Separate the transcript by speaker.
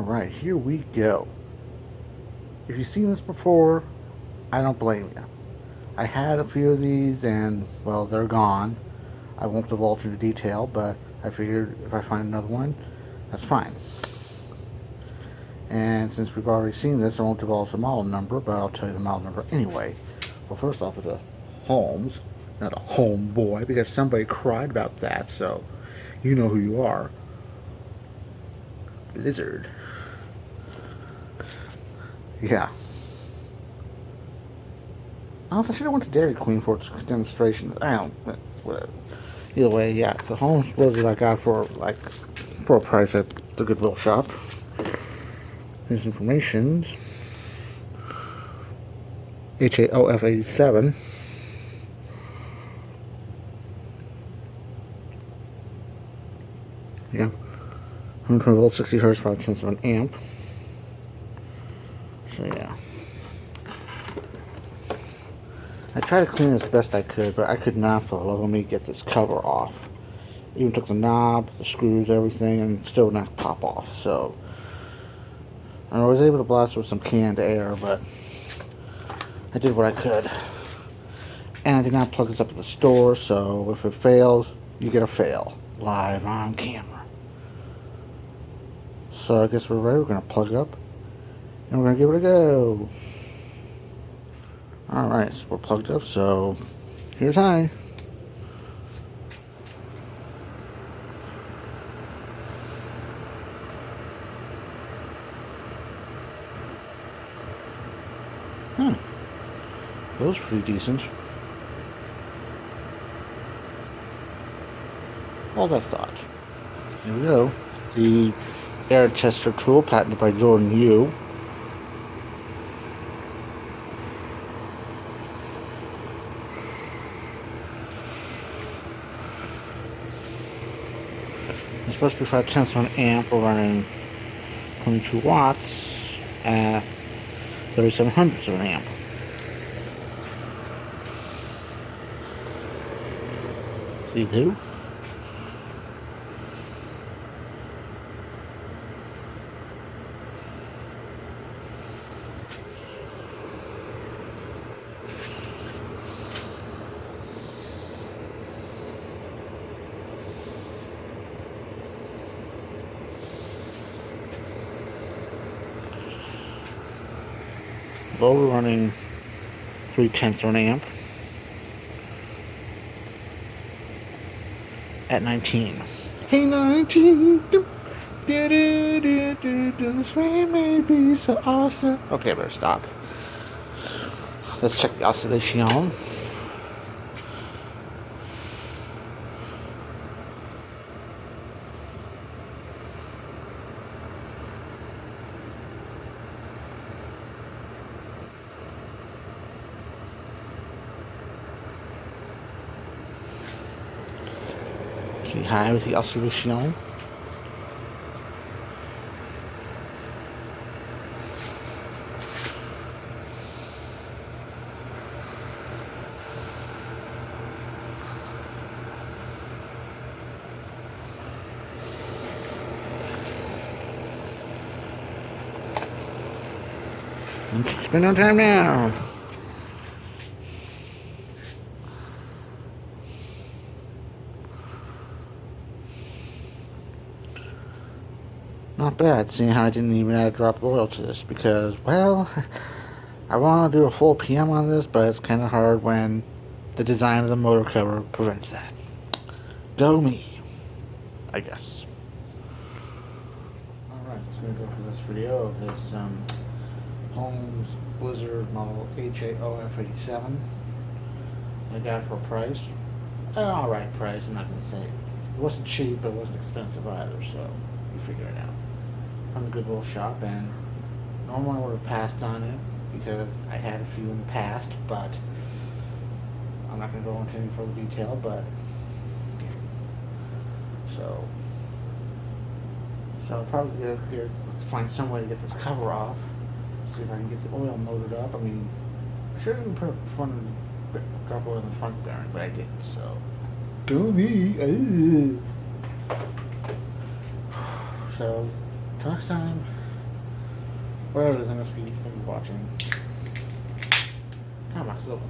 Speaker 1: Alright, here we go. If you've seen this before, I don't blame you. I had a few of these and, well, they're gone. I won't divulge into detail, but I figured if I find another one, that's fine. And since we've already seen this, I won't divulge the model number, but I'll tell you the model number anyway. Well, first off, it's a Holmes, not a homeboy, because somebody cried about that, so you know who you are. Lizard. Yeah. Honestly, I should have went to Dairy Queen for its demonstration. I don't, whatever. Either way, yeah. So Holmes Blizzard I got for a price at the Goodwill shop. Here's information. HAOF87. Yeah. 120 volts, 60 hertz, 5/10 of an amp. So yeah. I tried to clean it as best I could, but I could not for the love of me get this cover off. Even took the knob, the screws, everything, and still would not pop off. So I was able to blast it with some canned air, but I did what I could. And I did not plug this up at the store, so if it fails, you get a fail. Live on camera. So I guess we're ready. We're going to plug it up, and we're going to give it a go. Alright, so we're plugged up, so here's high. That was pretty decent. All that thought. Here we go. The air tester tool, patented by Jordan Yu. It's supposed to be 5/10 of an amp. We're running 22 watts at 3700ths of an amp. See two? Well, we're running 3/10 of an amp at 19. Hey 19, this rain may be so awesome. Okay, I better stop. Let's check the oscillation. See high with the oscillation. Spend no time now. Not bad, seeing how I didn't even add a drop of oil to this because, well, I want to do a full PM on this, but it's kind of hard when the design of the motor cover prevents that. Go me, I guess. Alright, that's going to go for this video of this Holmes Blizzard model HAOF87. I got it for a price. An alright price, I'm not going to say. It wasn't cheap, but it wasn't expensive either, so you figure it out. From the Goodwill shop, and normally I would have passed on it because I had a few in the past, but I'm not going to go into any further detail, but so I'll probably get find some way to get this cover off, see if I can get the oil motored up. I mean, I should have even put a drop oil in the front bearing, but I didn't, so go me. So till next time. Where is Eskie? Thank you for watching. Come on, Silver.